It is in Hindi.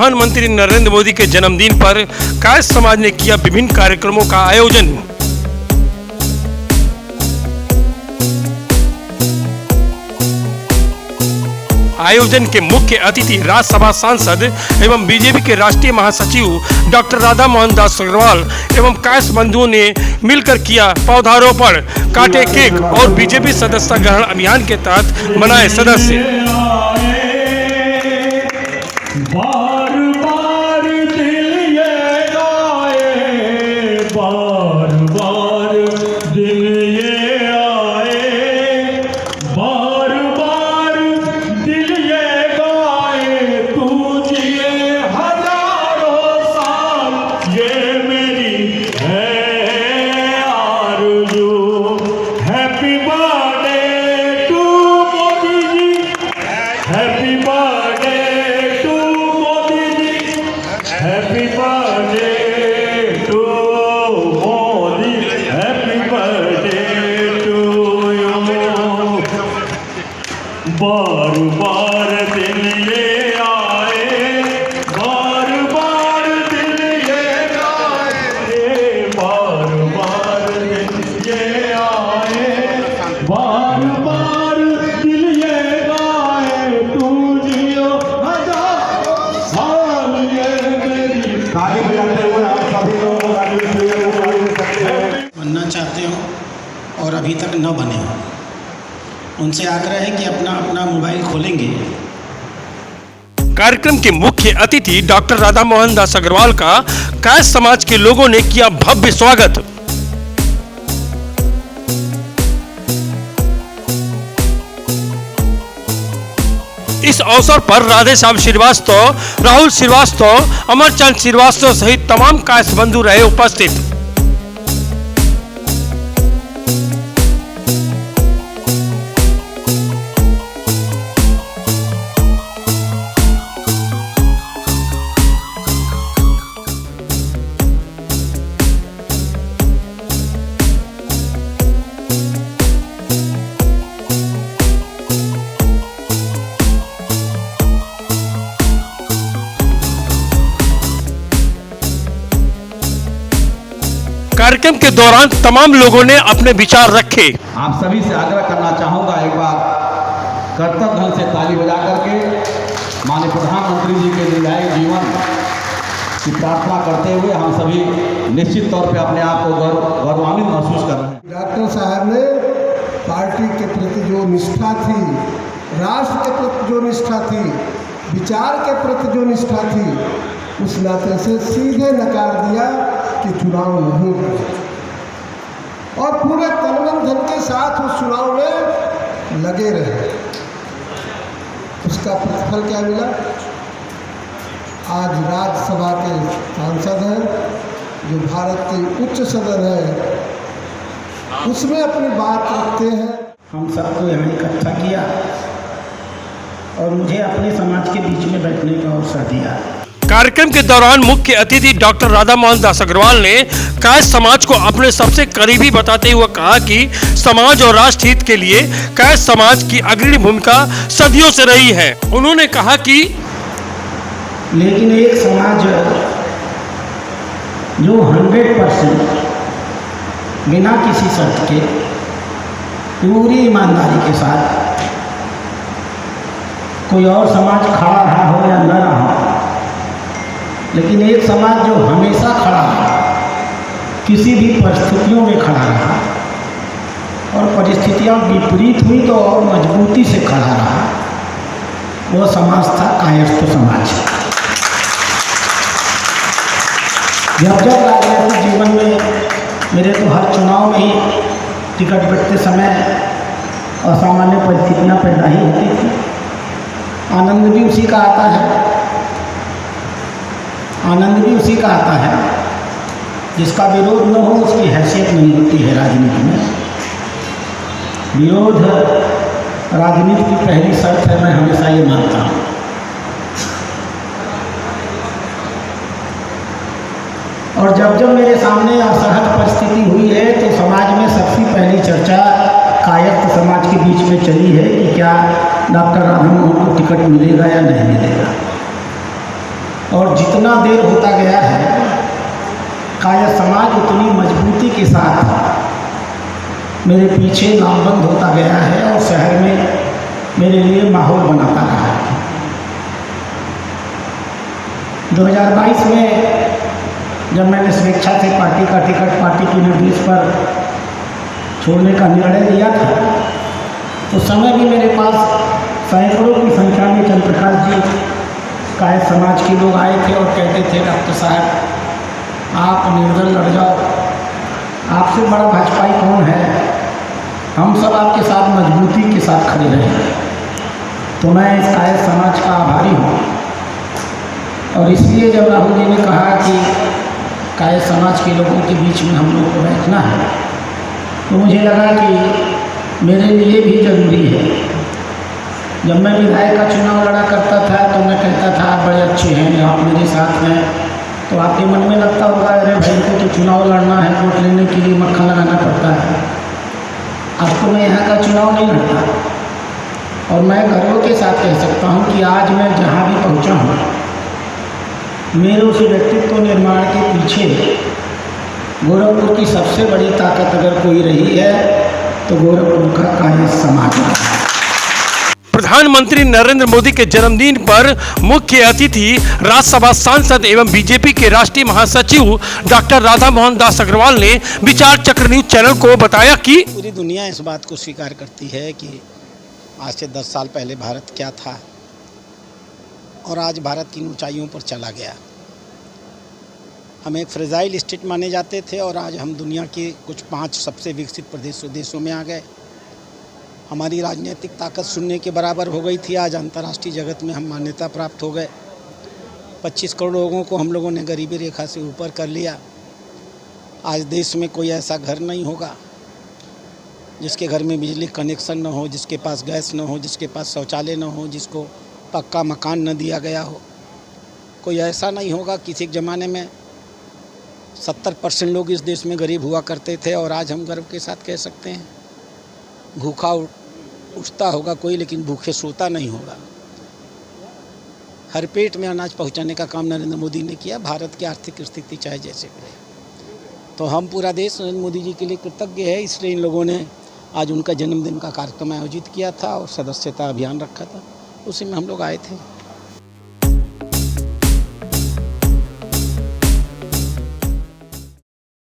प्रधानमंत्री नरेंद्र मोदी के जन्मदिन पर कायस्थ समाज ने किया विभिन्न कार्यक्रमों का आयोजन। आयोजन के मुख्य अतिथि राज्यसभा सांसद एवं बीजेपी के राष्ट्रीय महासचिव डॉक्टर राधा मोहन दास अग्रवाल एवं कायस्थ बंधुओं ने मिलकर किया पौधारोपण, काटे केक और बीजेपी सदस्यता ग्रहण अभियान के तहत बनाए सदस्य। बार बार दिन ये आए, बार बार दिन ये आए, बार बार दिन ये आए, बार बार दिल ये गाए, तू जियो हजारों साल ये मेरी। ताली बजाते हुए आप सभी लोग बनना चाहते हो और अभी तक न बने हो, उनसे आग्रह है कि अपना अपना मोबाइल खोलेंगे। कार्यक्रम के मुख्य अतिथि डॉक्टर राधा मोहन दास अग्रवाल का कायस्थ समाज के लोगों ने किया भव्य स्वागत। इस अवसर पर राधे श्याम श्रीवास्तव, राहुल श्रीवास्तव, अमरचंद श्रीवास्तव सहित तमाम कायस्थ बंधु रहे उपस्थित। कार्यक्रम के दौरान तमाम लोगों ने अपने विचार रखे। आप सभी से आग्रह करना चाहूँगा, एक बार कर्तव्य ढंग से ताली बजा करके माननीय प्रधानमंत्री जी के दीर्घायु जीवन की प्रार्थना करते हुए हम सभी निश्चित तौर पे अपने आप को गौरवान्वित महसूस कर रहे हैं। डॉक्टर साहब ने पार्टी के प्रति जो निष्ठा थी, राष्ट्र के प्रति जो निष्ठा थी, विचार के प्रति जो निष्ठा थी, उस नाते से सीधे नकार दिया कि चुनाव नहीं होगा और पूरे तन धन के साथ उस चुनाव में लगे रहे। उसका प्रतिफल क्या मिला? आज राज्यसभा के सांसद हैं, जो भारत के उच्च सदन है, उसमें अपनी बात रखते हैं। हम सबको यहाँ इकट्ठा किया और मुझे अपने समाज के बीच में बैठने का अवसर दिया। कार्यक्रम के दौरान मुख्य अतिथि डॉक्टर राधा मोहन दास अग्रवाल ने कायस्थ समाज को अपने सबसे करीबी बताते हुए कहा कि समाज और राष्ट्र हित के लिए कायस्थ समाज की अग्रणी भूमिका सदियों से रही है। उन्होंने कहा कि लेकिन एक समाज जो 100% बिना किसी शर्त के पूरी ईमानदारी के साथ कोई और समाज खड़ा रहा हो या न रहा हो, लेकिन एक समाज जो हमेशा खड़ा रहा, किसी भी परिस्थितियों में खड़ा रहा और परिस्थितियां विपरीत हुई तो और मजबूती से खड़ा रहा, वह समाज था कायस्थ समाज। जब राजनीतिक जीवन में मेरे तो हर चुनाव में ही टिकट बंटते समय असामान्य परिस्थितियां पैदा ही होती थी। आनंद भी उसी का आता है, आनंद भी उसी का आता है जिसका विरोध न हो, उसकी हैसियत नहीं होती है राजनीति में। विरोध राजनीति की पहली शर्त है, मैं हमेशा ये मानता हूँ। और जब जब मेरे सामने असहज परिस्थिति हुई है तो समाज में सबसे पहली चर्चा कायस्थ समाज के बीच में चली है कि क्या डॉक्टर राधा मोहन को टिकट मिलेगा या नहीं मिलेगा। और जितना देर होता गया है काया समाज उतनी मजबूती के साथ मेरे पीछे नामबंद होता गया है और शहर में मेरे लिए माहौल बनाता रहा है। 2022 में जब मैंने स्वेच्छा से पार्टी का टिकट पार्टी के निर्देश पर छोड़ने का निर्णय लिया था, उस समय भी मेरे पास सैकड़ों की संख्या में चंद्रप्रकाश जी कायस्थ समाज के लोग आए थे और कहते थे डॉक्टर साहब आप निर्दल लड़ जाओ, आपसे बड़ा भाजपाई कौन है, हम सब आपके साथ मजबूती के साथ खड़े रहे। तो मैं इस कायस्थ समाज का आभारी हूँ और इसलिए जब राहुल जी ने कहा कि कायस्थ समाज के लोगों के बीच में हम लोग को बैठना है, तो मुझे लगा कि मेरे लिए भी ज़रूरी है। जब मैं विधायक का चुनाव लड़ा करता था तो मैं कहता था आप बड़े अच्छे हैं, आप मेरे साथ हैं, तो आपके मन में लगता होगा अरे भाई को तो चुनाव लड़ना है, वोट लेने के लिए मक्खन लगाना पड़ता है। अब तो मैं यहाँ का चुनाव नहीं लड़ता और मैं गर्व के साथ कह सकता हूँ कि आज मैं जहाँ भी पहुँचा हूँ, मेरे उस व्यक्तित्व निर्माण के पीछे गोरखपुर की सबसे बड़ी ताकत अगर कोई रही है तो गोरखपुर का कायस्थ समाज है। प्रधानमंत्री नरेंद्र मोदी के जन्मदिन पर मुख्य अतिथि राज्यसभा सांसद एवं बीजेपी के राष्ट्रीय महासचिव डॉक्टर राधा मोहन दास अग्रवाल ने विचार चक्र न्यूज चैनल को बताया कि पूरी दुनिया इस बात को स्वीकार करती है कि आज से 10 साल पहले भारत क्या था और आज भारत किन ऊंचाइयों पर चला गया। हम एक फ्रेजाइल स्टेट माने जाते थे और आज हम दुनिया के कुछ 5 सबसे विकसित देशों में आ गए। हमारी राजनीतिक ताकत शून्य के बराबर हो गई थी, आज अंतर्राष्ट्रीय जगत में हम मान्यता प्राप्त हो गए। 25 करोड़ लोगों को हम लोगों ने गरीबी रेखा से ऊपर कर लिया। आज देश में कोई ऐसा घर नहीं होगा जिसके घर में बिजली कनेक्शन न हो, जिसके पास गैस न हो, जिसके पास शौचालय न हो, जिसको पक्का मकान न दिया गया हो। कोई ऐसा नहीं होगा। किसी ज़माने में 70% लोग इस देश में गरीब हुआ करते थे और आज हम गर्व के साथ कह सकते हैं भूखा उठता होगा कोई, लेकिन भूखे सोता नहीं होगा। हर पेट में अनाज पहुंचाने का काम नरेंद्र मोदी ने किया। भारत की आर्थिक स्थिति चाहे जैसे भी, तो हम पूरा देश नरेंद्र मोदी जी के लिए कृतज्ञ है। इसलिए इन लोगों ने आज उनका जन्मदिन का कार्यक्रम आयोजित किया था और सदस्यता अभियान रखा था, उसी में हम लोग आए थे।